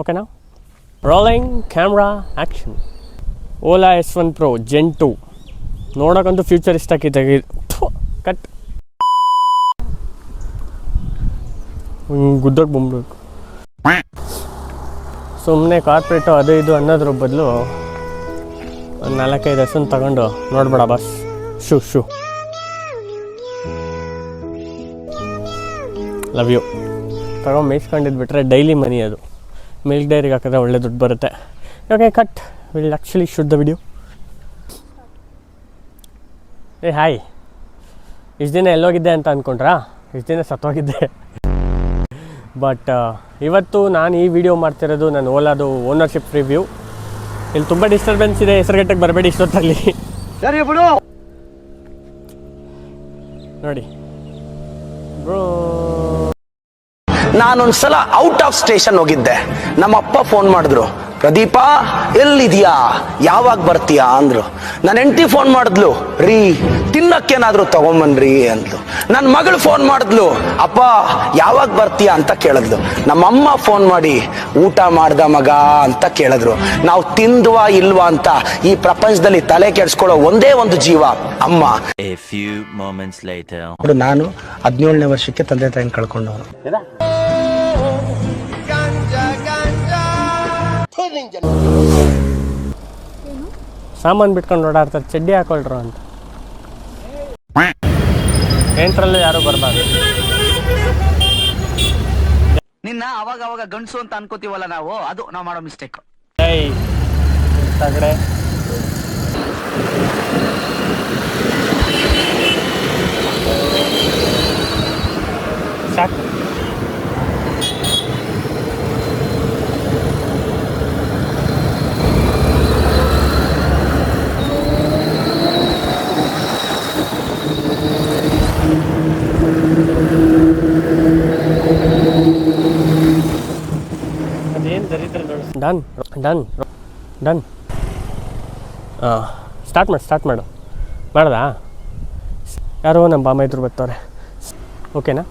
ಓಕೆನಾ? Rolling camera action. Ola S1 Pro Gen 2 ನೋಡೋಕ್ಕಂತೂ ಫ್ಯೂಚರಿಸ್ಟಾಗಿ ಕಟ್ ಗುದ್ದಕ್ಕೆ ಬಂದ್ಬೇಕು. ಸುಮ್ಮನೆ ಕಾರ್ಪೊರೇಟು ಅದು ಇದು ಅನ್ನೋದ್ರ ಬದಲು ಒಂದು 4-5 S1 ತಗೊಂಡು ನೋಡ್ಬೇಡ ಬಸ್. ಶೂ ಲವ್ ಯು ತಗೊಂಡು ಮೇಯಿಸ್ಕೊಂಡಿದ್ಬಿಟ್ರೆ ಡೈಲಿ ಮನಿ ಅದು. ಮಿಲ್ಕ್ ಡೈರಿಗೆ ಹಾಕಿದ್ರೆ ಒಳ್ಳೆ ದುಡ್ಡು ಬರುತ್ತೆ. Okay cut. Will actually shoot the video. Hi, ಇಷ್ಟು ದಿನ ಎಲ್ಲೋಗಿದ್ದೆ ಅಂತ ಅಂದ್ಕೊಂಡ್ರಾ? ಇಷ್ಟು ದಿನ ಸತ್ತೋಗಿದ್ದೆ. ಬಟ್ ಇವತ್ತು ನಾನು ಈ ವಿಡಿಯೋ ಮಾಡ್ತಿರೋದು ನನ್ನ ಓಲಾದು ಓನರ್ಶಿಪ್ ರಿವ್ಯೂ. ಇಲ್ಲಿ ತುಂಬ ಡಿಸ್ಟರ್ಬೆನ್ಸ್ ಇದೆ, ಹೆಸರುಗಟ್ಟಕ್ಕೆ ಬರಬೇಡಿ ಇಷ್ಟೊತ್ತಲ್ಲಿ. ಸರಿ ಬಿಡು. ನೋಡಿ ಬ್ರೋ, ನಾನೊಂದ್ಸಲ ಔಟ್ ಆಫ್ ಸ್ಟೇಷನ್ ಹೋಗಿದ್ದೆ. ನಮ್ಮಪ್ಪ ಫೋನ್ ಮಾಡಿದ್ರು, ಪ್ರದೀಪ ಎಲ್ಲಿದ್ಯಾ, ಯಾವಾಗ ಬರ್ತೀಯಾ ಅಂದ್ರು. ನನ್ನ ಹೆಂಡತಿ ಫೋನ್ ಮಾಡಿದ್ಲು, ರೀ ತಿನ್ನಕ್ಕೇನಾದ್ರೂ ತಗೊಂಬನ್ರಿ ಅಂದ್ಲು. ನನ್ನ ಮಗಳು ಫೋನ್ ಮಾಡಿದ್ಲು, ಅಪ್ಪ ಯಾವಾಗ ಬರ್ತೀಯಾ ಅಂತ ಕೇಳಿದ್ಲು. ನಮ್ಮಮ್ಮ ಫೋನ್ ಮಾಡಿ, ಊಟ ಮಾಡ್ದ ಮಗ ಅಂತ ಕೇಳಿದ್ರು. ನಾವು ತಿಂದ್ವಾ ಇಲ್ವಾ ಅಂತ ಈ ಪ್ರಪಂಚದಲ್ಲಿ ತಲೆ ಕೆಡಿಸ್ಕೊಳ್ಳೋ ಒಂದೇ ಒಂದು ಜೀವ ಅಮ್ಮ. ನಾನು 17ನೇ ವರ್ಷಕ್ಕೆ ತಂದೆ ತಾಯಿನ ಕಳ್ಕೊಂಡವನು. ಸಾಮಾನು ಬಿಟ್ಕೊಂಡು ಓಡಾಡ್ತಾರೆ, ಚಡ್ಡಿ ಹಾಕೊಳ್ರು ಅಂತ. ಎಂಟ್ರಲ್ಲೂ ಯಾರು ಬರಬಾರ್ದು. ನಿನ್ನ ಅವಾಗ ಗಂಡಸು ಅಂತ ಅನ್ಕೋತೀವಲ್ಲ ನಾವು, ಅದು ನಾವು ಮಾಡೋ ಮಿಸ್ಟೇಕ್. ತಗಡೆ ಸಾಕು. ಅದೇನು ದರಿದ್ರ ನೋಡಿ. ಡನ್. ಸ್ಟಾರ್ಟ್ ಮಾಡು. ಮಾಡ್ದಾ? ಯಾರೋ ನಮ್ಮ ಬಾಮ ಇದ್ರು ಬರ್ತಾರೆ. ಓಕೆನಾ?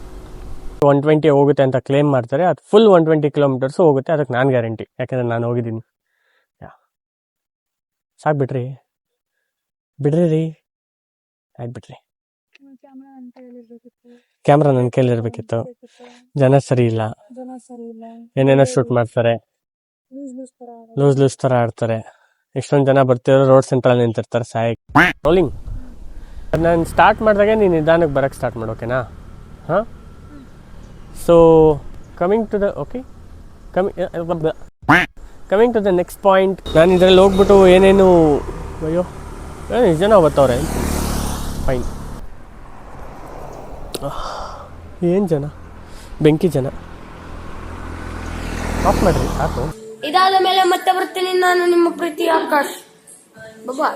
120 ಹೋಗುತ್ತೆ ಅಂತ ಕ್ಲೇಮ್ ಮಾಡ್ತಾರೆ. ಅದು ಫುಲ್ 120 ಕಿಲೋಮೀಟರ್ಸು ಹೋಗುತ್ತೆ, ಅದಕ್ಕೆ ನಾನು ಗ್ಯಾರಂಟಿ. ಯಾಕೆಂದರೆ ನಾನು ಹೋಗಿದ್ದೀನಿ. ಸಾಕು ಬಿಡ್ರಿ ರೀ, ಆಯ್ತು ಬಿಡ್ರಿ. ಕ್ಯಾಮ್ರಾ ನನ್ನ ಕೈಲಿರ್ಬೇಕಿತ್ತು. ಜನ ಸರಿ ಇಲ್ಲ, ಏನೇನೋ ಶೂಟ್ ಮಾಡ್ತಾರೆ, ಲೂಸ್ ಥರ ಆಡ್ತಾರೆ. ಎಷ್ಟೊಂದು ಜನ ಬರ್ತಿರೋ ರೋಡ್ ಸೆಂಟ್ರಲ್ಲಿ ನಿಂತಿರ್ತಾರೆ. ರೋಲಿಂಗ್. ನಾನು ಸ್ಟಾರ್ಟ್ ಮಾಡಿದಾಗೆ ನೀನು ನಿಧಾನಕ್ಕೆ ಬರೋಕ್ಕೆ ಸ್ಟಾರ್ಟ್ ಮಾಡು, ಓಕೆನಾ? ಹಾಂ. So coming to the next point. ನಾನು ಇದರಲ್ಲಿ ಹೋಗ್ಬಿಟ್ಟು ಏನೇನು ಎಷ್ಟು ಜನ ಬರ್ತಾವ್ರೆ. ಫೈನ್. ಏನು ಜನ, ಬೆಂಕಿ ಜನ. ಆಫ್ ಮಾಡ್ರಿ ಸಾಕು. ಇದಾದ ಮೇಲೆ ಮತ್ತೆ ಬರ್ತೀನಿ ನಾನು, ನಿಮ್ಮ ಪ್ರೀತಿ ಆಕಾಶ್. ಬಾಬಾ.